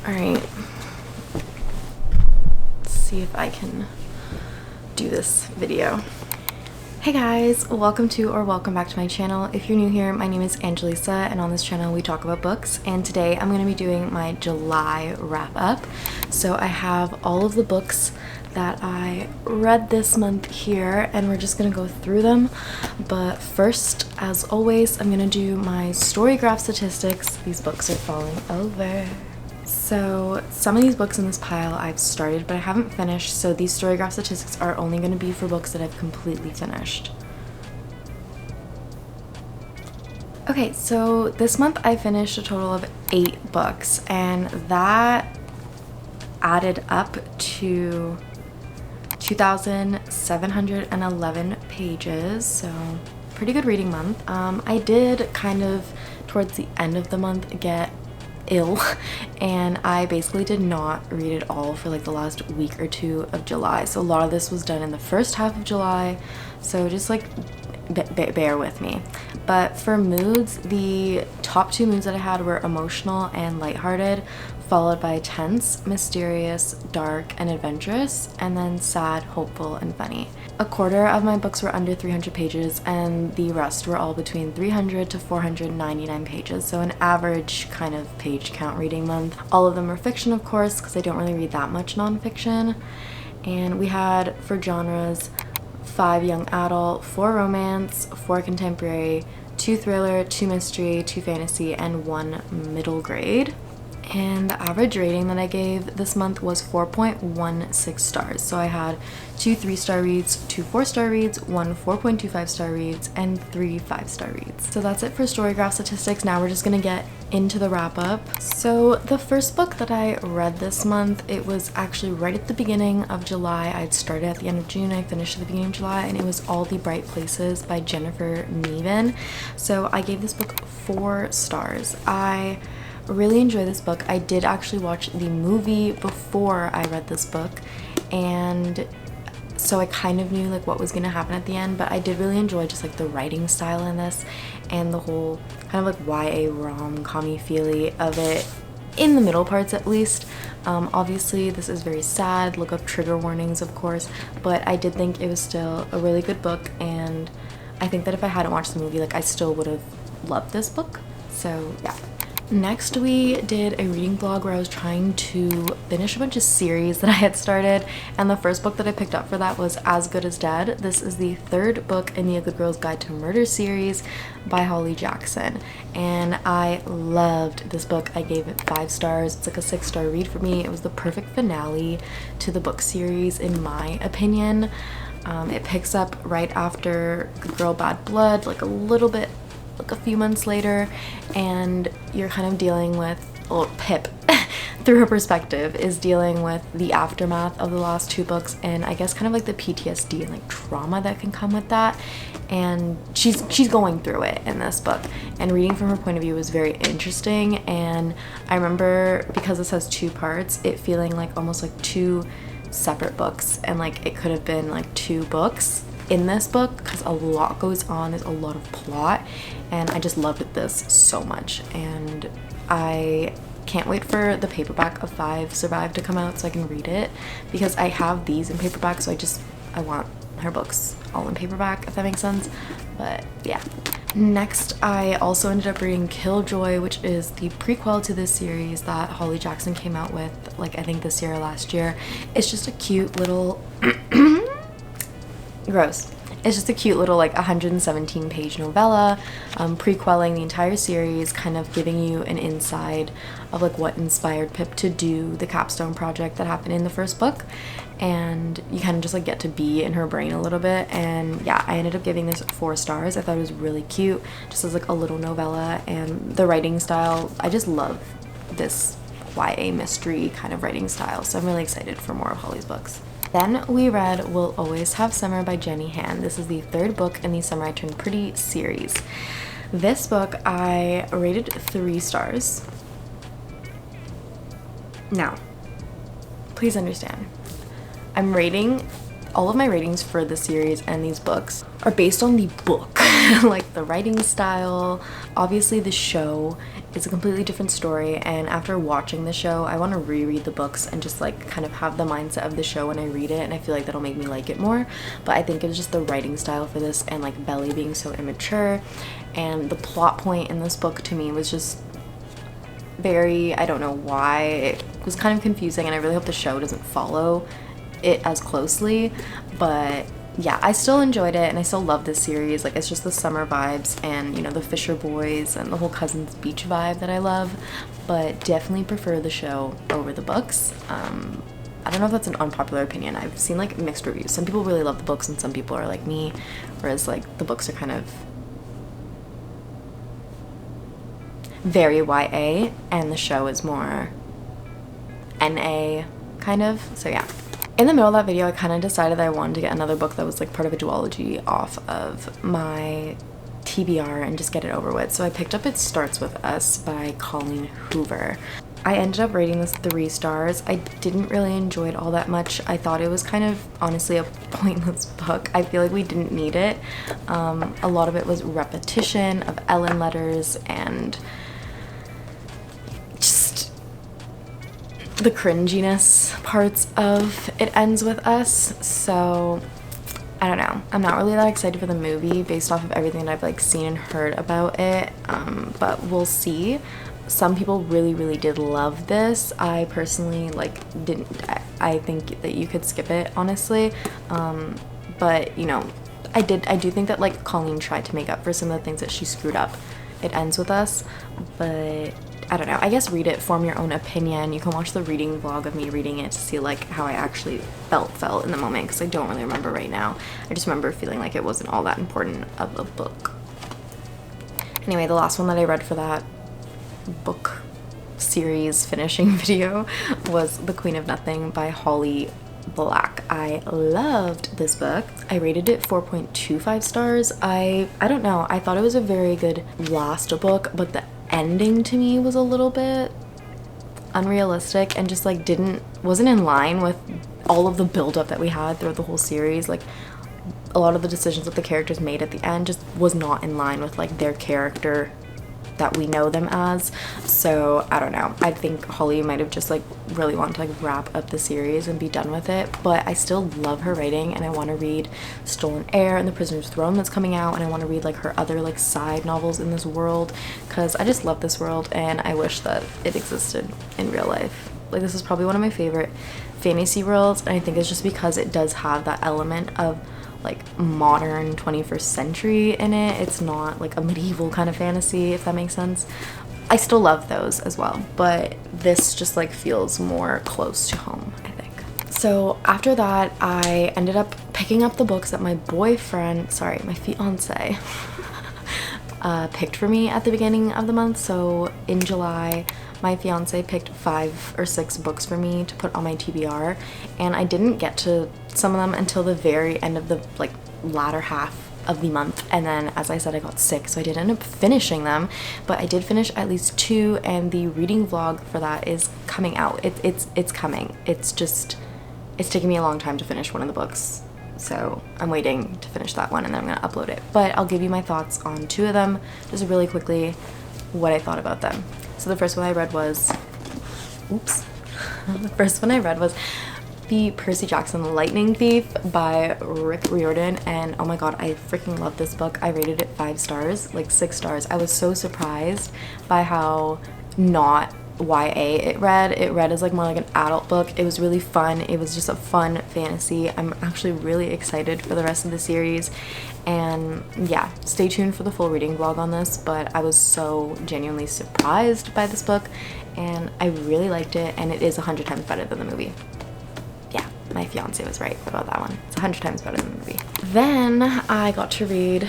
Alright. Let's see if I can do this video. Hey guys, welcome back to my channel. If you're new here, my name is Angelisa, and on this channel we talk about books, and today I'm going to be doing my July wrap up. So I have all of the books that I read this month here, and we're just gonna go through them. But first, as always, I'm gonna do my storygraph statistics. These books are falling over. So some of these books in this pile I've started but I haven't finished, so these storygraph statistics are only going to be for books that I've completely finished. Okay, so this month I finished a total of 8 books, and that added up to 2,711 pages, so pretty good reading month. I did kind of towards the end of the month get ill, and I basically did not read it all for like the last week or two of July, so a lot of this was done in the first half of July, so just like bear with me. But for moods, the top 2 moods that I had were emotional and lighthearted, followed by tense, mysterious, dark, and adventurous, and then sad, hopeful, and funny. A quarter of my books were under 300 pages, and the rest were all between 300 to 499 pages, so an average kind of page count reading month. All of them were fiction, of course, because I don't really read that much nonfiction. And we had, for genres, 5 young adult, 4 romance, 4 contemporary, 2 thriller, 2 mystery, 2 fantasy, and 1 middle grade. And the average rating that I gave this month was 4.16 stars. So I had 2 3-star reads, 2 4-star reads, 1 4.25 star reads, and 3 5-star reads. So that's it for storygraph statistics. Now we're just gonna get into the wrap up. So the first book that I read this month, it was actually right at the beginning of July. I'd started at the end of June, I finished at the beginning of July, and it was All the Bright Places by Jennifer Niven. So I gave this book 4 stars. I really enjoy this book. I did actually watch the movie before I read this book, and so I kind of knew like what was gonna happen at the end, but I did really enjoy just like the writing style in this and the whole kind of like YA rom-com-y feely of it, in the middle parts at least. Obviously this is very sad, look up trigger warnings of course, but I did think it was still a really good book, and I think that if I hadn't watched the movie, like I still would have loved this book. So yeah. Next we did a reading vlog where I was trying to finish a bunch of series that I had started, and the first book that I picked up for that was As Good as Dead. This is the 3rd book in the A Good Girl's Guide to Murder series by Holly Jackson, and I loved this book. I gave it 5 stars. It's like a 6-star read for me. It was the perfect finale to the book series in my opinion. It picks up right after Good Girl Bad Blood, like a little bit, like a few months later, and you're kind of dealing with, well, Pip through her perspective is dealing with the aftermath of the last 2 books, and I guess kind of like the PTSD and like trauma that can come with that, and she's going through it in this book, and reading from her point of view was very interesting. And I remember, because this has 2 parts, it feeling like almost like 2 separate books, and like it could have been like 2 books in this book, because a lot goes on, there's a lot of plot, and I just loved this so much, and I can't wait for the paperback of 5 Survive to come out so I can read it, because I have these in paperback, so I want her books all in paperback, if that makes sense. But yeah. Next, I also ended up reading Killjoy, which is the prequel to this series that Holly Jackson came out with, like I think this year or last year. It's just a cute little gross. It's just a cute little like 117 page novella, prequeling the entire series, kind of giving you an inside of like what inspired Pip to do the capstone project that happened in the first book, and you kind of just like get to be in her brain a little bit. And yeah, I ended up giving this 4 stars. I thought it was really cute, just as like a little novella, and the writing style, I just love this YA mystery kind of writing style, so I'm really excited for more of Holly's books. Then we read We'll Always Have Summer by Jenny Han. This is the 3rd book in the Summer I Turned Pretty series. This book I rated 3 stars. Now, please understand, I'm rating all of my ratings for the series and these books are based on the book. Like the writing style. Obviously the show is a completely different story, and after watching the show I want to reread the books and just like kind of have the mindset of the show when I read it, and I feel like that'll make me like it more. But I think it was just the writing style for this, and like Belly being so immature, and the plot point in this book to me was just very, I don't know why, it was kind of confusing, and I really hope the show doesn't follow it as closely. But yeah, I still enjoyed it and I still love this series. Like, it's just the summer vibes and, you know, the Fisher boys and the whole Cousins Beach vibe that I love, but definitely prefer the show over the books. I don't know if that's an unpopular opinion. I've seen like mixed reviews. Some people really love the books and some people are like me, whereas like the books are kind of very YA and the show is more NA kind of. So yeah. In the middle of that video, I kind of decided that I wanted to get another book that was like part of a duology off of my TBR and just get it over with. So I picked up It Starts With Us by Colleen Hoover. I ended up rating this 3 stars. I didn't really enjoy it all that much. I thought it was kind of honestly a pointless book. I feel like we didn't need it. A lot of it was repetition of Ellen letters and the cringiness parts of It Ends With Us. So I don't know, I'm not really that excited for the movie based off of everything that I've like seen and heard about it, but we'll see. Some people really did love this. I personally like didn't. I think that you could skip it, honestly, but you know, I do think that like Colleen tried to make up for some of the things that she screwed up. It Ends With Us, but I don't know, I guess read it, form your own opinion. You can watch the reading vlog of me reading it to see like how I actually felt in the moment, because I don't really remember right now. I just remember feeling like it wasn't all that important of a book. Anyway, the last one that I read for that book series finishing video was The Queen of Nothing by Holly Black. I loved this book. I rated it 4.25 stars. I don't know, I thought it was a very good last book, but the ending to me was a little bit unrealistic and just like wasn't in line with all of the build-up that we had throughout the whole series. Like, a lot of the decisions that the characters made at the end just was not in line with like their character that we know them as. So I don't know, I think Holly might have just like really wanted to like wrap up the series and be done with it, but I still love her writing and I want to read Stolen Heir and The Prisoner's Throne that's coming out, and I want to read like her other like side novels in this world, because I just love this world and I wish that it existed in real life. Like, this is probably one of my favorite fantasy worlds, and I think it's just because it does have that element of like modern 21st century in it. It's not like a medieval kind of fantasy, if that makes sense. I still love those as well, but this just like feels more close to home, I think. So after that, I ended up picking up the books that my fiance picked for me at the beginning of the month. So in July, my fiance picked 5 or 6 books for me to put on my TBR, and I didn't get to some of them until the very end of the like latter half of the month, and then as I said, I got sick, so I didn't end up finishing them, but I did finish at least 2, and the reading vlog for that is coming out. It's coming. It's taking me a long time to finish one of the books, so I'm waiting to finish that one and then I'm gonna upload it. But I'll give you my thoughts on 2 of them just really quickly, what I thought about them. So the first one I read was The Percy Jackson Lightning Thief by Riordan, and oh my god, I freaking love this book. I rated it 5 stars, like 6 stars. I was so surprised by how not YA it read. It read as like more like an adult book. It was really fun. It was just a fun fantasy. I'm actually really excited for the rest of the series, and yeah, stay tuned for the full reading vlog on this, but I was so genuinely surprised by this book and I really liked it, and it is 100 times better than the movie. Yeah, my fiance was right about that one. It's 100 times better than the movie. Then I got to read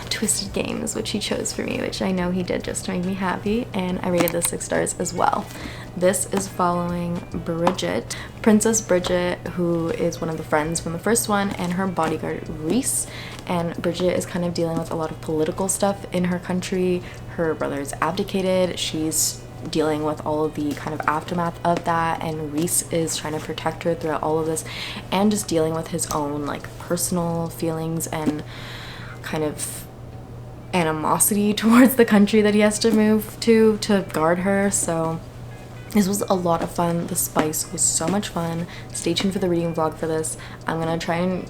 Twisted Games, which he chose for me, which I know he did just to make me happy, and I rated this 6 stars as well. This is following Bridget, Princess Bridget, who is one of the friends from the first one, and her bodyguard Reese. And Bridget is kind of dealing with a lot of political stuff in her country. Her brother's abdicated. She's dealing with all of the kind of aftermath of that, and Reese is trying to protect her throughout all of this, and just dealing with his own like personal feelings and kind of animosity towards the country that he has to move to guard her. So this was a lot of fun. The spice was so much fun. Stay tuned for the reading vlog for this. I'm gonna try and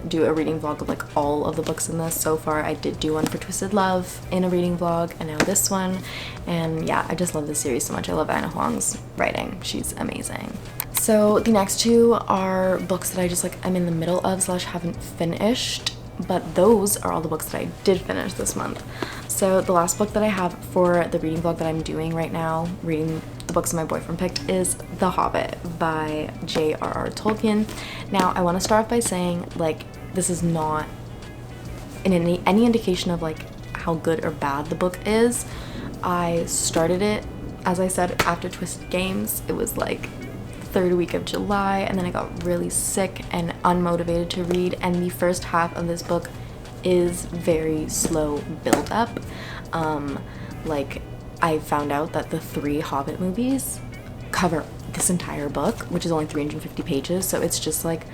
do a reading vlog of like all of the books in this. So far I did do one for Twisted Love in a reading vlog, and now this one. And yeah, I just love this series so much. I love Anna Huang's writing. She's amazing. So the next two are books that I just like I'm in the middle of / haven't finished, but those are all the books that I did finish this month. So the last book that I have for the reading vlog that I'm doing right now, reading the books my boyfriend picked, is The Hobbit by J.R.R. Tolkien. Now I want to start off by saying, like, this is not in any indication of like how good or bad the book is. I started it, as I said, after Twisted Games. It was like third week of July, and then I got really sick and unmotivated to read, and the first half of this book is very slow build up. Like, I found out that the 3 Hobbit movies cover this entire book, which is only 350 pages, so it's just like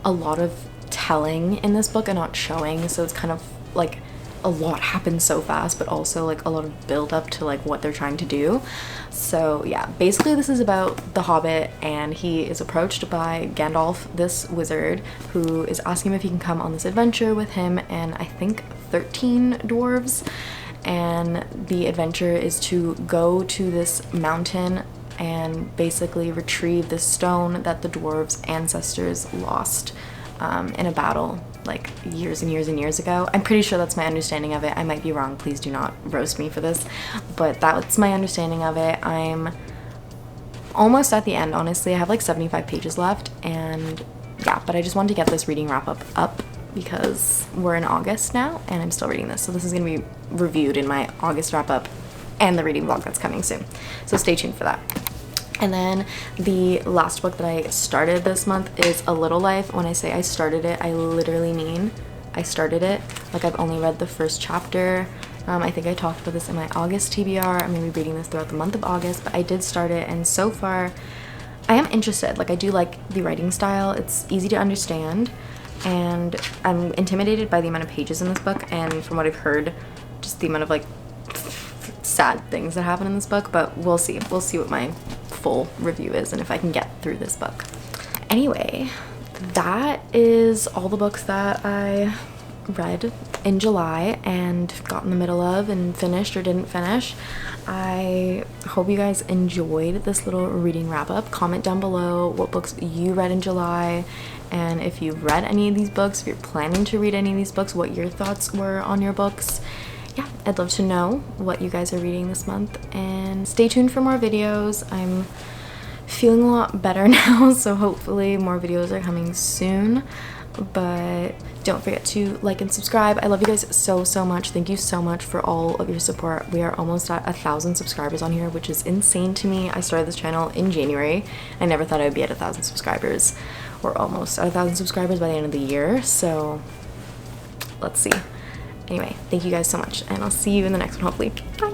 a lot of telling in this book and not showing, so it's kind of like a lot happens so fast, but also like a lot of build up to like what they're trying to do. So yeah, basically this is about the Hobbit, and he is approached by Gandalf, this wizard, who is asking him if he can come on this adventure with him and I think 13 dwarves. And the adventure is to go to this mountain and basically retrieve this stone that the dwarves' ancestors lost in a battle like years and years and years ago. I'm pretty sure that's my understanding of it. I might be wrong. Please do not roast me for this, but that's my understanding of it. I'm almost at the end, honestly. I have like 75 pages left, and yeah, but I just wanted to get this reading wrap up because we're in August now and I'm still reading this, so this is going to be reviewed in my August wrap up and the reading vlog that's coming soon, so stay tuned for that. And then the last book that I started this month is A Little Life. When I say I started it, I literally mean I started it. Like, I've only read the first chapter. I think I talked about this in my August TBR. I'm going to be reading this throughout the month of August, but I did start it, and so far I am interested. Like, I do like the writing style. It's easy to understand, and I'm intimidated by the amount of pages in this book, and from what I've heard, just the amount of like sad things that happen in this book, but we'll see. We'll see what my full review is and if I can get through this book. Anyway, that is all the books that I read in July and got in the middle of and finished or didn't finish. I hope you guys enjoyed this little reading wrap up. Comment down below what books you read in July, and if you've read any of these books, if you're planning to read any of these books, what your thoughts were on your books. Yeah, I'd love to know what you guys are reading this month, and stay tuned for more videos. I'm feeling a lot better now, so hopefully more videos are coming soon, but don't forget to like and subscribe. I love you guys so much. Thank you so much for all of your support. We are almost at 1,000 subscribers on here, which is insane to me. I started this channel in January. I never thought I would be at 1,000 subscribers. We're almost at 1,000 subscribers by the end of the year, so let's see. Anyway, thank you guys so much, and I'll see you in the next one, hopefully. Bye!